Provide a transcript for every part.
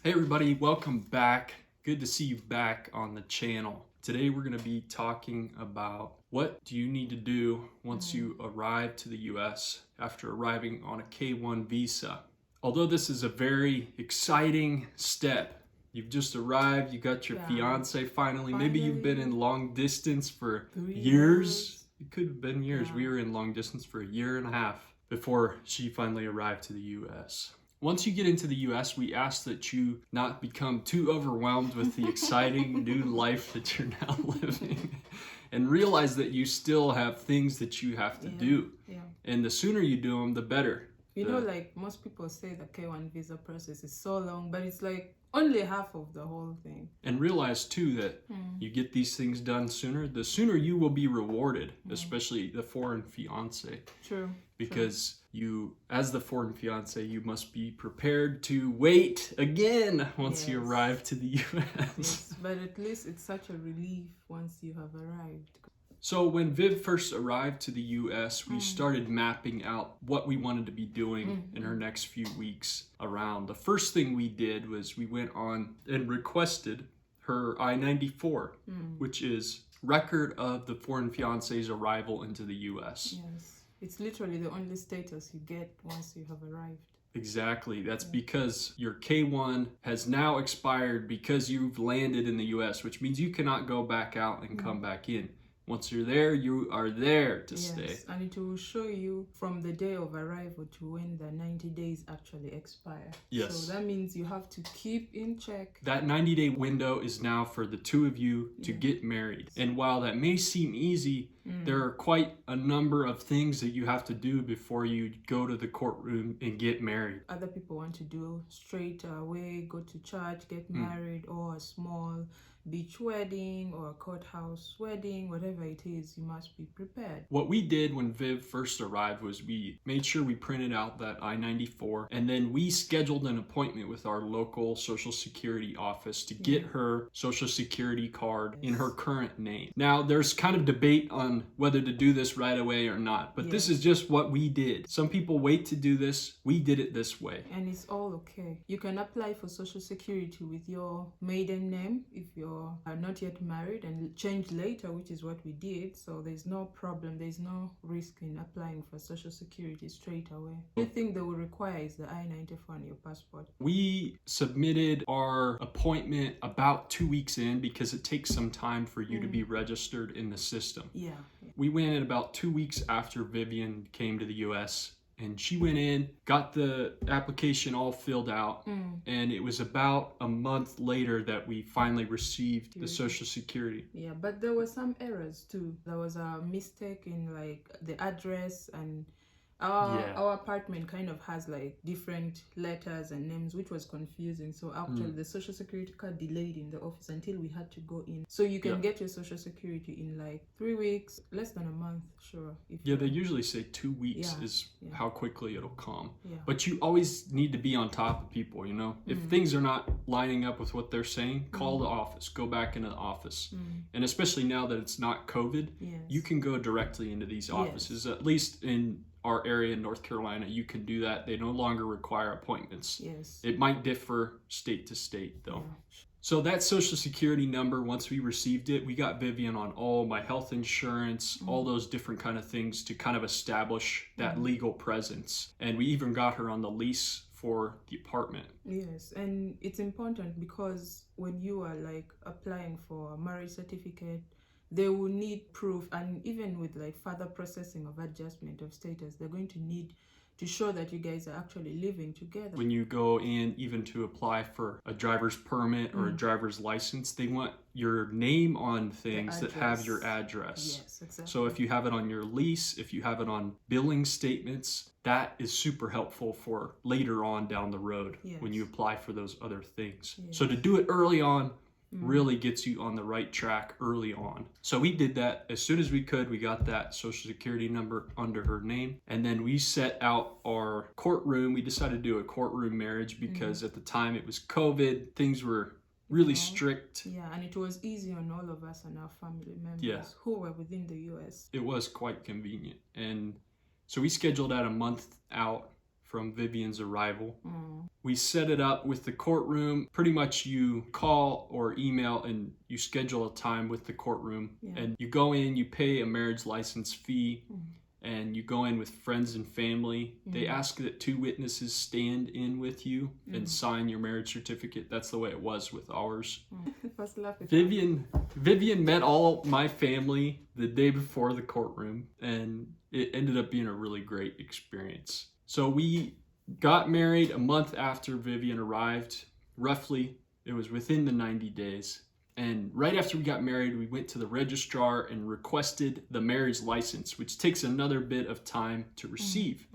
Hey everybody, welcome back. Good to see you back on the channel. Today we're going to be talking about what do you need to do once you arrive to the US after arriving on a K-1 visa. Although this is a very exciting step, you've just arrived, you got your fiance finally. Maybe you've been in long distance for years. It could have been years. We were in long distance for a year and a half before she finally arrived to the US. Once you get into the US, we ask that you not become too overwhelmed with the exciting new life that you're now living and realize that you still have things that you have to do. And the sooner you do them, the better. You know, like most people say the K-1 visa process is so long, but it's like only half of the whole thing. And realize too that you get these things done sooner, the sooner you will be rewarded, especially the foreign fiance. True. Because you, as the foreign fiance, you must be prepared to wait again once you arrive to the US. Yes, but at least it's such a relief once you have arrived. So when Viv first arrived to the US, we started mapping out what we wanted to be doing in her next few weeks around. The first thing we did was we went on and requested her I-94, which is record of the foreign fiance's arrival into the US. Yes. It's literally the only status you get once you have arrived. Exactly. That's because your K-1 has now expired because you've landed in the US, which means you cannot go back out and come back in. Once you're there, you are there to stay. And it will show you from the day of arrival to when the 90 days actually expire. Yes. So that means you have to keep in check. That 90-day window is now for the two of you to get married. And while that may seem easy, there are quite a number of things that you have to do before you go to the courtroom and get married. Other people want to do straight away, go to church, get married, or a small beach wedding or a courthouse wedding, whatever it is, you must be prepared. What we did when Viv first arrived was we made sure we printed out that I-94 and then we scheduled an appointment with our local Social Security office to get her Social Security card in her current name. Now there's kind of debate on whether to do this right away or not, but this is just what we did. Some people wait to do this. We did it this way. And it's all okay. You can apply for Social Security with your maiden name if you're not yet married and change later, which is what we did. So there's no problem. There's no risk in applying for Social Security straight away. The only thing they will require is the I-94 on your passport. We submitted our appointment about 2 weeks in because it takes some time for you to be registered in the system. We went in about 2 weeks after Vivian came to the US. And she went in, got the application all filled out, and it was about a month later that we finally received the Social Security. Yeah, but there were some errors too. There was a mistake in like the address, and our apartment kind of has like different letters and names, which was confusing. So actually the Social Security card delayed in the office until we had to go in. So you can get your Social Security in like 3 weeks, less than a month, sure. They usually say 2 weeks is how quickly it'll come. But you always need to be on top of people, you know? If things are not lining up with what they're saying, call the office, go back into the office. And especially now that it's not COVID, you can go directly into these offices, at least in our area in North Carolina, you can do that. They no longer require appointments. It might differ state to state though. So that Social Security number, once we received it, we got Vivian on all my health insurance, all those different kind of things to kind of establish that legal presence. And we even got her on the lease for the apartment. Yes, and it's important because when you are like applying for a marriage certificate, they will need proof, and even with like further processing of adjustment of status, they're going to need to show that you guys are actually living together. When you go in even to apply for a driver's permit or a driver's license, they want your name on things that have your address. Yes, exactly. So if you have it on your lease, if you have it on billing statements, that is super helpful for later on down the road when you apply for those other things. So to do it early on really gets you on the right track early on. So we did that as soon as we could. We got that Social Security number under her name, and then we set out our courtroom. We decided to do a courtroom marriage because at the time it was COVID. Things were really strict. And it was easy on all of us and our family members who were within the US. It was quite convenient. And so we scheduled out a month out from Vivian's arrival. We set it up with the courtroom. Pretty much you call or email and you schedule a time with the courtroom. And you go in, you pay a marriage license fee, and you go in with friends and family. They ask that 2 witnesses stand in with you and sign your marriage certificate. That's the way it was with ours. Vivian met all my family the day before the courtroom, and it ended up being a really great experience. So we got married a month after Vivian arrived. Roughly, it was within the 90 days. And right after we got married, we went to the registrar and requested the marriage license, which takes another bit of time to receive.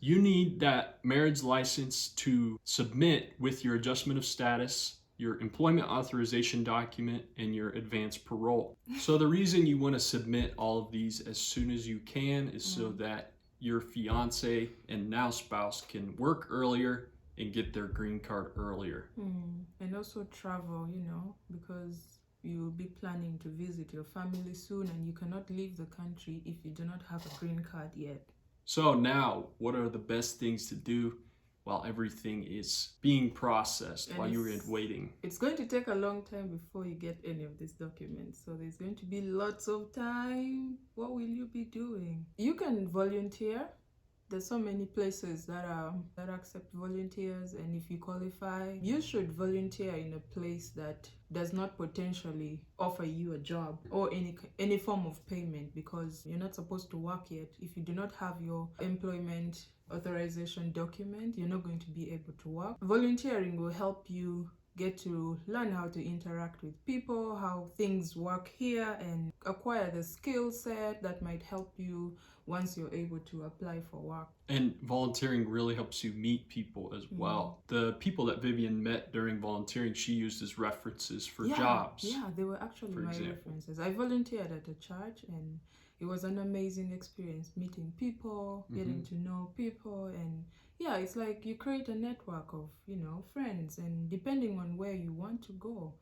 You need that marriage license to submit with your adjustment of status, your employment authorization document, and your advance parole. So the reason you want to submit all of these as soon as you can is so that your fiance and now spouse can work earlier and get their green card earlier. And also travel, because you'll be planning to visit your family soon and you cannot leave the country if you do not have a green card yet. So now, what are the best things to do while everything is being processed, while you're waiting? It's going to take a long time before you get any of these documents. So there's going to be lots of time. What will you be doing? You can volunteer. There's so many places that accept volunteers, and if you qualify, you should volunteer in a place that does not potentially offer you a job or any form of payment, because you're not supposed to work yet. If you do not have your employment authorization document, you're not going to be able to work. Volunteering will help you get to learn how to interact with people, how things work here, and acquire the skill set that might help you once you're able to apply for work. And volunteering really helps you meet people as well. The people that Vivian met during volunteering, she used as references for jobs. Yeah, they were actually my references. I volunteered at a church, and it was an amazing experience, meeting people, getting to know people, and yeah, it's like you create a network of, friends, and depending on where you want to go,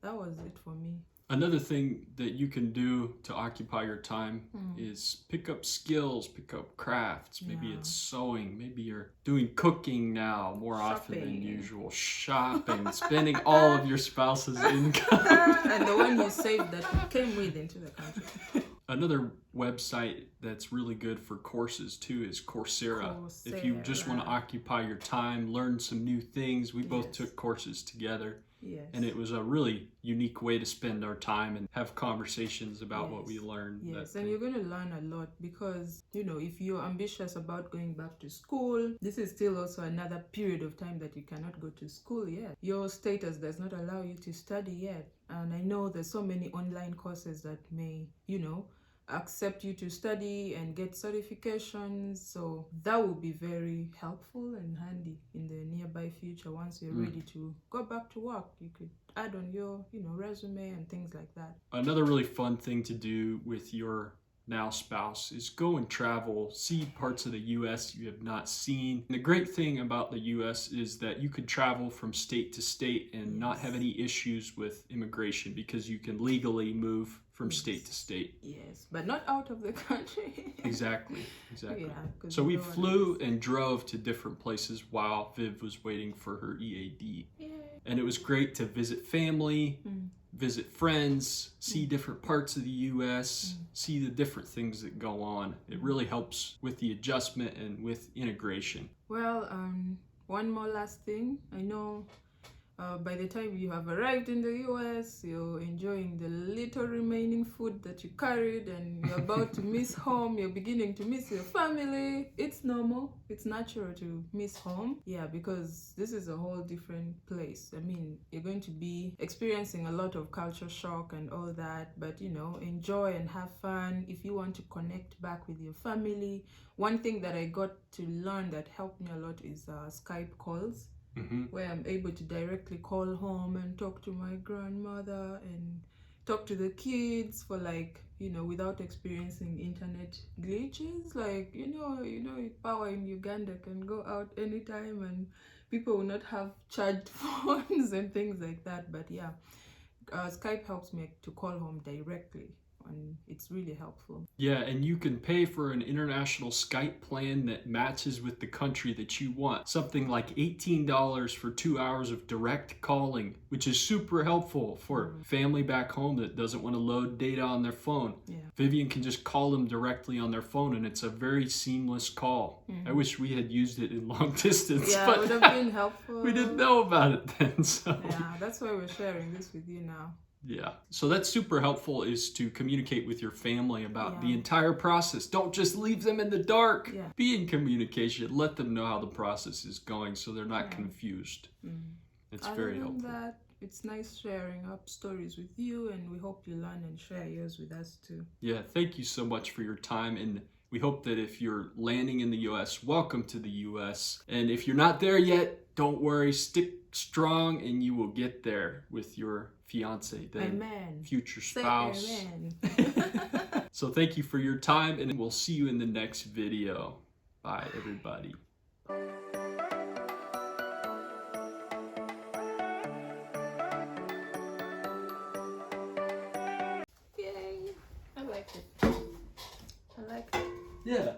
that was it for me. Another thing that you can do to occupy your time is pick up skills, pick up crafts. Maybe it's sewing. Maybe you're doing cooking now more often than usual. Shopping, spending all of your spouse's income. And the one you saved that you came with into the country. Another website that's really good for courses too is Coursera. If you just want to occupy your time, learn some new things. We both took courses together. And it was a really unique way to spend our time and have conversations about what we learned. Yes, and you're going to learn a lot because, if you're ambitious about going back to school, this is still also another period of time that you cannot go to school yet. Your status does not allow you to study yet. And I know there's so many online courses that may, accept you to study and get certifications. So that will be very helpful and handy in the nearby future. Once you're ready to go back to work, you could add on your, resume and things like that. Another really fun thing to do with your now spouse is go and travel, see parts of the U.S. you have not seen. And the great thing about the U.S. is that you could travel from state to state and not have any issues with immigration because you can legally move from state to state. Yes, but not out of the country. Exactly. Yeah, so we flew and drove to different places while Viv was waiting for her EAD. Yeah. And it was great to visit family, visit friends, see different parts of the U.S., see the different things that go on. It really helps with the adjustment and with integration. Well, one more last thing. I know by the time you have arrived in the U.S., you're enjoying the little remaining food that you carried, and you're about to miss home. You're beginning to miss your family. It's normal. It's natural to miss home. Yeah, because this is a whole different place. I mean, you're going to be experiencing a lot of culture shock and all that, but enjoy and have fun. If you want to connect back with your family, one thing that I got to learn that helped me a lot is Skype Calls. Where I'm able to directly call home and talk to my grandmother and talk to the kids for without experiencing internet glitches. Power in Uganda can go out anytime and people will not have charged phones and things like that. But yeah, Skype helps me to call home directly and it's really helpful. Yeah, and you can pay for an international Skype plan that matches with the country that you want. Something like $18 for 2 hours of direct calling, which is super helpful for family back home that doesn't want to load data on their phone. Yeah. Vivian can just call them directly on their phone, and it's a very seamless call. I wish we had used it in long distance, Yeah, but it would have been helpful. we didn't know about it then. So Yeah, that's why we're sharing this with you now. yeah, so that's super helpful, is to communicate with your family about the Yeah. entire process. Don't just leave them in the dark. Yeah. Be in communication. Let them know how the process is going so they're not confused. It's very helpful. Other than that, it's nice sharing up stories with you, and we hope you learn and share yours with us too. Yeah, thank you so much for your time, and we hope that if you're landing in the U.S., welcome to the U.S. And if you're not there yet, don't worry, stick strong, and you will get there with your fiance, then Amen. future Say spouse. amen. So thank you for your time, and we'll see you in the next video. Bye, everybody. Yay! I like it. I like it. Yeah.